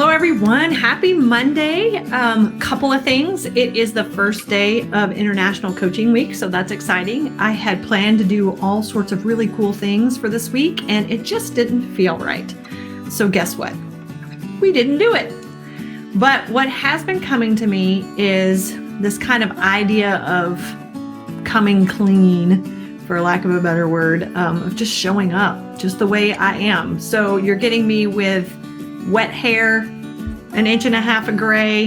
Hello, everyone. Happy Monday. Couple of things. It is the first day of International Coaching Week, so that's exciting. I had planned to do all sorts of really cool things for this week, and it just didn't feel right. So guess what? We didn't do it. But what has been coming to me is this kind of idea of coming clean, for lack of a better word, of just showing up just the way I am. So you're getting me with wet hair, an inch and a half of gray.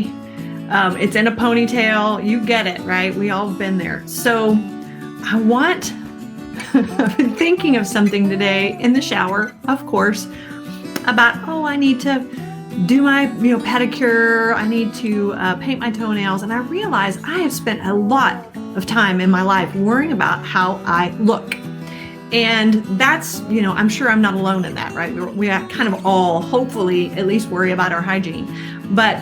It's in a ponytail. You get it, right? We all have been there. So I've been thinking of something today in the shower, of course, about, I need to do my, pedicure. I need to paint my toenails. And I realize I have spent a lot of time in my life worrying about how I look. And that's, I'm sure I'm not alone in that, right? We kind of all, hopefully, at least worry about our hygiene. But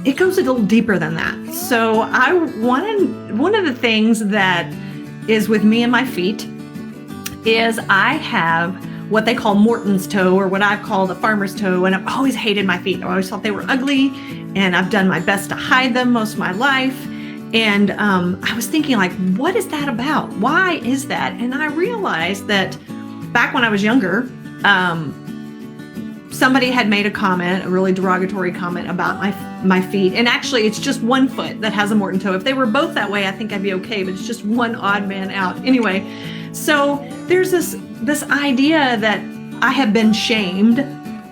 it goes a little deeper than that. So one of the things that is with me and my feet is I have what they call Morton's toe, or what I've called a farmer's toe. And I've always hated my feet. I always thought they were ugly, and I've done my best to hide them most of my life. And I was thinking, what is that about? Why is that? And I realized that back when I was younger, somebody had made a comment, a really derogatory comment about my feet. And actually, it's just one foot that has a Morton toe. If they were both that way, I think I'd be okay, but it's just one odd man out. Anyway, so there's this idea that I have been shamed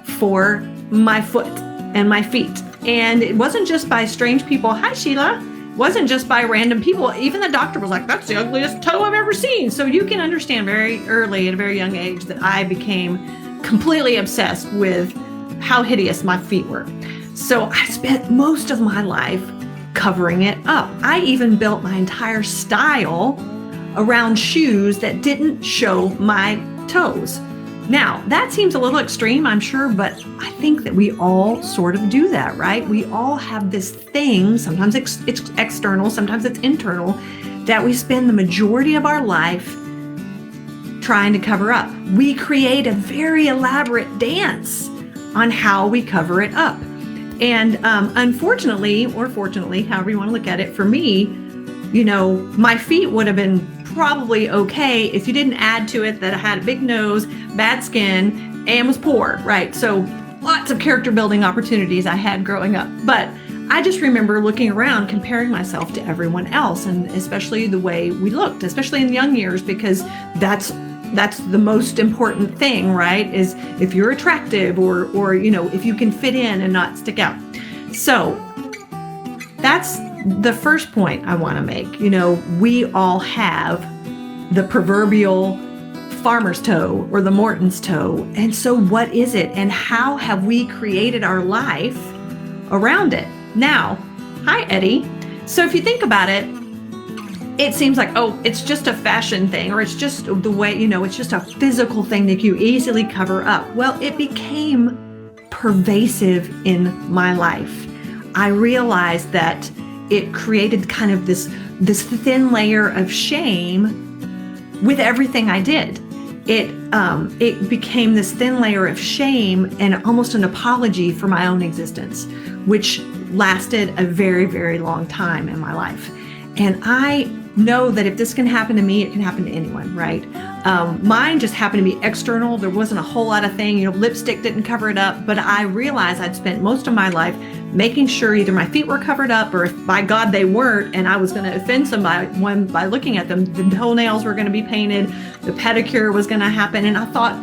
for my foot and my feet. And it wasn't just by strange people. Hi, Sheila. Wasn't just by random people. Even the doctor was like, that's the ugliest toe I've ever seen. So you can understand very early at a very young age that I became completely obsessed with how hideous my feet were. So I spent most of my life covering it up. I even built my entire style around shoes that didn't show my toes. Now, that seems a little extreme, I'm sure, but I think that we all sort of do that, right? We all have this thing, sometimes it's external, sometimes it's internal, that we spend the majority of our life trying to cover up. We create a very elaborate dance on how we cover it up. And unfortunately, or fortunately, however you want to look at it, for me, my feet would have been probably okay if you didn't add to it that I had a big nose, bad skin, and was poor, right? So lots of character building opportunities I had growing up. But I just remember looking around, comparing myself to everyone else, and especially the way we looked, especially in young years, because that's the most important thing, right? Is if you're attractive or if you can fit in and not stick out. So that's the first point I want to make. We all have the proverbial farmer's toe or the Morton's toe. And so what is it? And how have we created our life around it? Now, hi, Eddie. So if you think about it, it seems like, it's just a fashion thing, or it's just the way, it's just a physical thing that you easily cover up. Well, it became pervasive in my life. I realized that it created kind of this thin layer of shame with everything I did. It became this thin layer of shame and almost an apology for my own existence, which lasted a very, very long time in my life. And I know that if this can happen to me, it can happen to anyone, right? Mine just happened to be external. There wasn't a whole lot of thing, lipstick didn't cover it up, but I realized I'd spent most of my life making sure either my feet were covered up, or if by God they weren't, and I was going to offend somebody by looking at them. The toenails were going to be painted, the pedicure was going to happen. And I thought,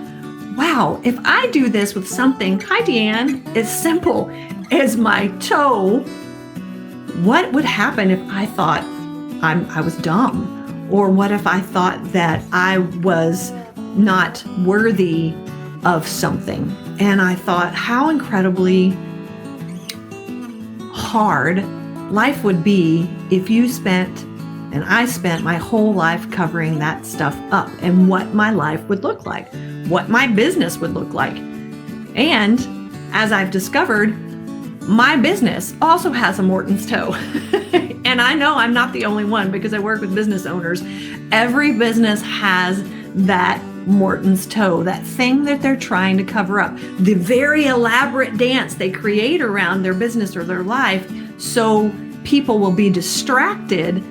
wow, if I do this with something, hi Deanne, as simple as my toe, what would happen if I thought I was dumb? Or what if I thought that I was not worthy of something? And I thought how incredibly hard life would be if you spent, and I spent my whole life covering that stuff up, and what my life would look like, what my business would look like. And as I've discovered, my business also has a Morton's toe. And I know I'm not the only one, because I work with business owners. Every business has that Morton's toe, that thing that they're trying to cover up, the very elaborate dance they create around their business or their life, so people will be distracted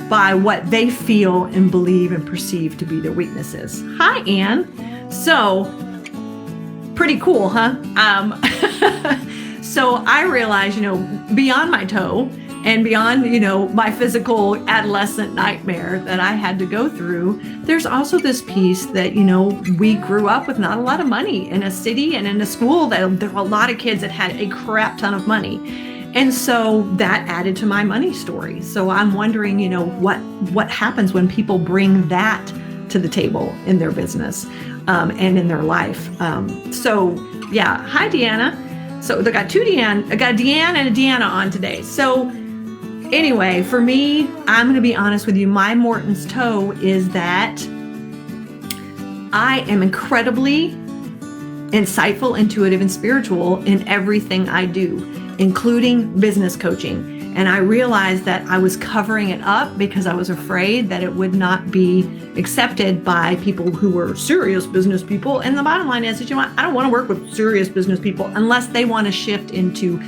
by what they feel and believe and perceive to be their weaknesses. Hi, Anne. So, pretty cool, huh? So I realized, beyond my toe and beyond, my physical adolescent nightmare that I had to go through, there's also this piece that, we grew up with not a lot of money in a city and in a school that there were a lot of kids that had a crap ton of money. And so that added to my money story. So I'm wondering, what happens when people bring that to the table in their business and in their life. So yeah, hi, Deanna. So I got Deanne and a Deanna on today. So anyway, for me, I'm going to be honest with you. My Morton's toe is that I am incredibly insightful, intuitive, and spiritual in everything I do, including business coaching. And I realized that I was covering it up because I was afraid that it would not be accepted by people who were serious business people. And the bottom line is, I don't want to work with serious business people unless they want to shift into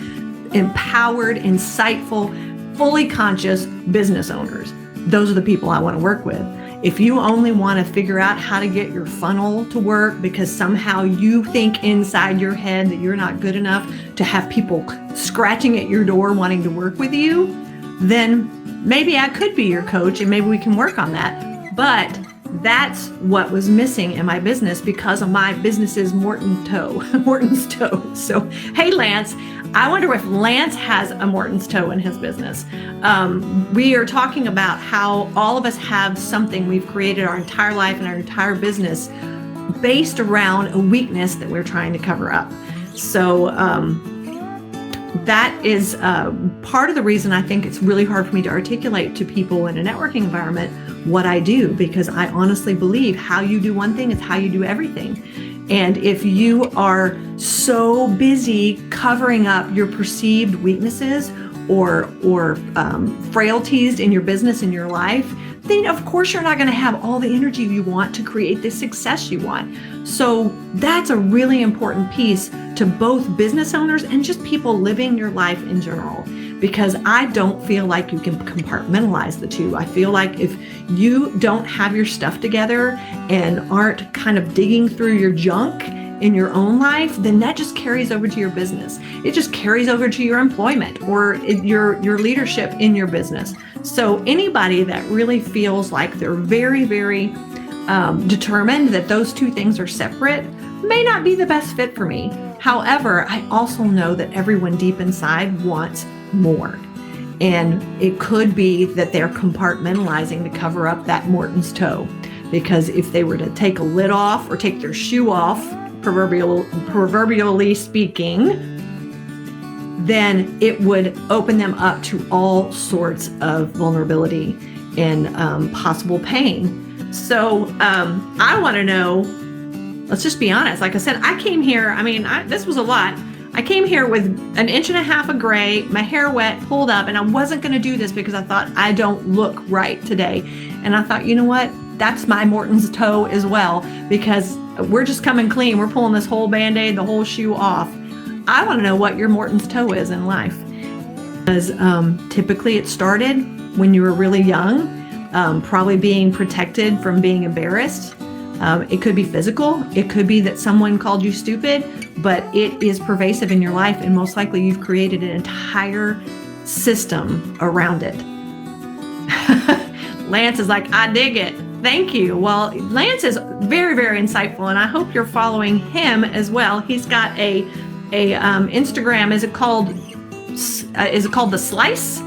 empowered, insightful, fully conscious business owners. Those are the people I want to work with. If you only want to figure out how to get your funnel to work because somehow you think inside your head that you're not good enough to have people scratching at your door wanting to work with you, then maybe I could be your coach and maybe we can work on that. But that's what was missing in my business because of my business's Morton's toe. So, hey, Lance, I wonder if Lance has a Morton's toe in his business. We are talking about how all of us have something we've created our entire life and our entire business based around a weakness that we're trying to cover up. So that is part of the reason I think it's really hard for me to articulate to people in a networking environment what I do, because I honestly believe how you do one thing is how you do everything. And if you are so busy covering up your perceived weaknesses or frailties in your business, in your life, then of course you're not going to have all the energy you want to create the success you want. So that's a really important piece to both business owners and just people living your life in general, because I don't feel like you can compartmentalize the two. I feel like if you don't have your stuff together and aren't kind of digging through your junk in your own life, then that just carries over to your business. It just carries over to your employment or your leadership in your business. So anybody that really feels like they're very, very determined that those two things are separate may not be the best fit for me. However, I also know that everyone deep inside wants more. And it could be that they're compartmentalizing to cover up that Morton's toe. Because if they were to take a lid off or take their shoe off, proverbially speaking, then it would open them up to all sorts of vulnerability and possible pain. So I want to know, let's just be honest. Like I said, I came here, this was a lot. I came here with 1.5 inches of gray, my hair wet, pulled up, and I wasn't going to do this because I thought I don't look right today. And I thought, you know what? That's my Morton's toe as well, because we're just coming clean. We're pulling this whole Band-Aid, the whole shoe off. I want to know what your Morton's toe is in life. Because typically it started when you were really young, probably being protected from being embarrassed. It could be physical. It could be that someone called you stupid, but it is pervasive in your life, and most likely you've created an entire system around it. Lance is like, I dig it. Thank you. Well, Lance is very, very insightful, and I hope you're following him as well. He's got a Instagram. Is it called The Slice?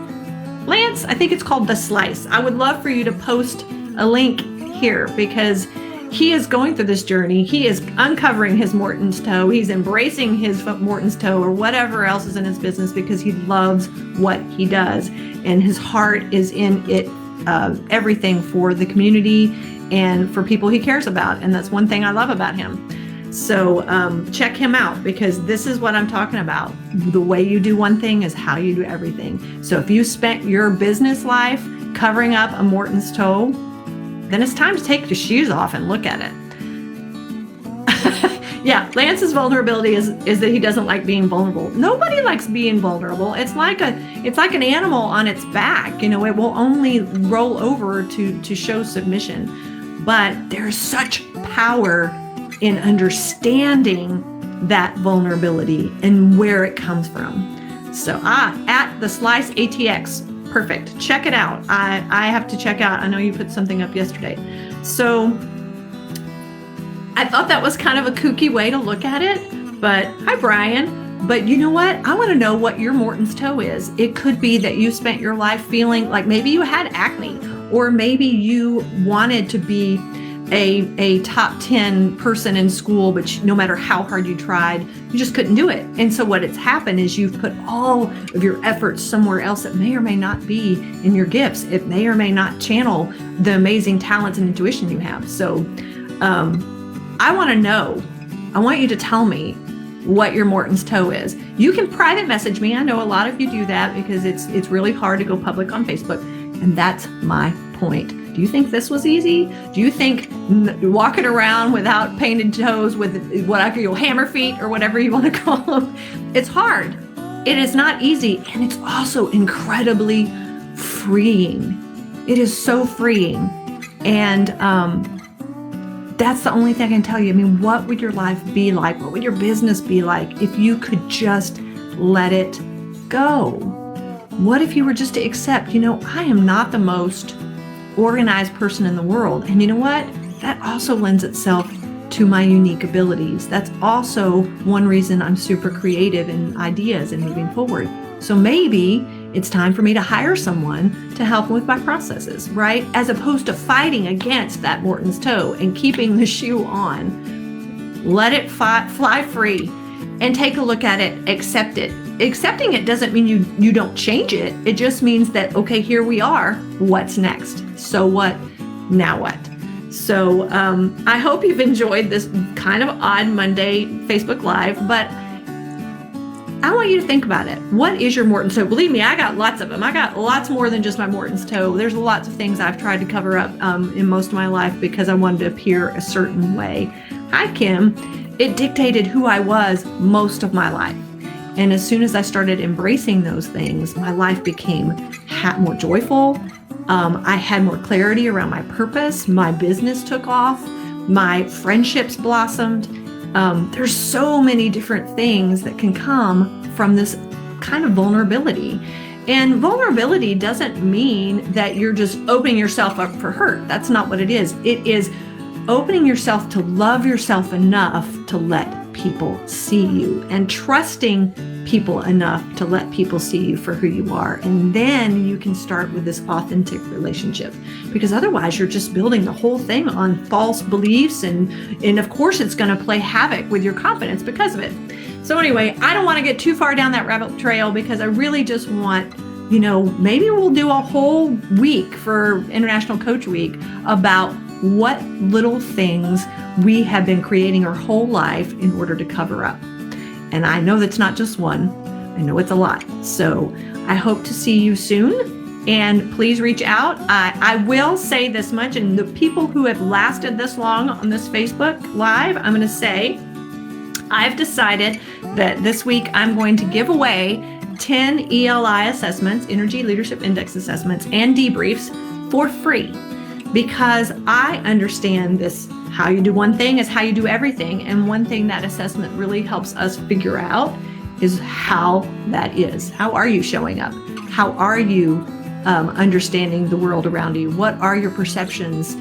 Lance, I think it's called The Slice. I would love for you to post a link here because he is going through this journey. He is uncovering his Morton's toe. He's embracing his Morton's toe or whatever else is in his business because he loves what he does, and his heart is in it. Everything for the community and for people he cares about. And that's one thing I love about him. So check him out, because this is what I'm talking about. The way you do one thing is how you do everything. So if you spent your business life covering up a Morton's toe, then it's time to take your shoes off and look at it. Yeah, Lance's vulnerability is that he doesn't like being vulnerable. Nobody likes being vulnerable. It's like an animal on its back. It will only roll over to show submission. But there's such power in understanding that vulnerability and where it comes from. So at the Slice ATX, perfect. Check it out. I have to check out. I know you put something up yesterday. So I thought that was kind of a kooky way to look at it, but hi, Brian. But you know what? I want to know what your Morton's toe is. It could be that you spent your life feeling like maybe you had acne, or maybe you wanted to be a top 10 person in school, but no matter how hard you tried, you just couldn't do it. And so what it's happened is you've put all of your efforts somewhere else that may or may not be in your gifts. It may or may not channel the amazing talents and intuition you have. So, I want to know. I want you to tell me what your Morton's toe is. You can private message me. I know a lot of you do that because it's really hard to go public on Facebook. And that's my point. Do you think this was easy? Do you think walking around without painted toes with what I call hammer feet or whatever you want to call them? It's hard. It is not easy. And it's also incredibly freeing. It is so freeing. And, that's the only thing I can tell you. I mean, what would your life be like? What would your business be like if you could just let it go? What if you were just to accept, I am not the most organized person in the world. And you know what? That also lends itself to my unique abilities. That's also one reason I'm super creative in ideas and moving forward. So maybe it's time for me to hire someone to help with my processes, right? As opposed to fighting against that Morton's toe and keeping the shoe on. Let it fly free and take a look at it, accept it. Accepting it doesn't mean you don't change it. It just means that, okay, here we are. What's next? So what? Now what? So I hope you've enjoyed this kind of odd Monday Facebook Live, but I want you to think about it. What is your Morton's toe? Believe me, I got lots of them. I got lots more than just my Morton's toe. There's lots of things I've tried to cover up in most of my life because I wanted to appear a certain way. Hi, Kim. It dictated who I was most of my life. And as soon as I started embracing those things, my life became more joyful. I had more clarity around my purpose. My business took off. My friendships blossomed. There's so many different things that can come from this kind of vulnerability. And vulnerability doesn't mean that you're just opening yourself up for hurt. That's not what it is. It is opening yourself to love yourself enough to let people see you and trusting people enough to let people see you for who you are. And then you can start with this authentic relationship, because otherwise you're just building the whole thing on false beliefs. And of course it's going to play havoc with your confidence because of it. So anyway, I don't want to get too far down that rabbit trail because I really just want, maybe we'll do a whole week for International Coach Week about what little things we have been creating our whole life in order to cover up. And I know that's not just one. I know it's a lot. So I hope to see you soon. And please reach out. I will say this much, and the people who have lasted this long on this Facebook Live, I'm going to say, I've decided that this week I'm going to give away 10 ELI assessments, Energy Leadership Index assessments, and debriefs for free. Because I understand this, how you do one thing is how you do everything. And one thing that assessment really helps us figure out is how that is. How are you showing up? How are you understanding the world around you? What are your perceptions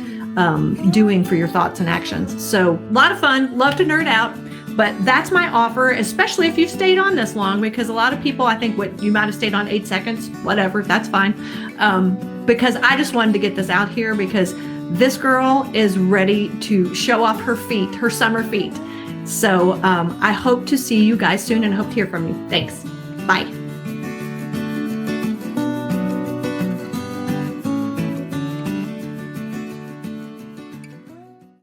doing for your thoughts and actions? So a lot of fun, love to nerd out. But that's my offer, especially if you've stayed on this long, because a lot of people, I think you might have stayed on 8 seconds, whatever, that's fine. Because I just wanted to get this out here because this girl is ready to show off her feet, her summer feet. So I hope to see you guys soon and hope to hear from you. Thanks. Bye.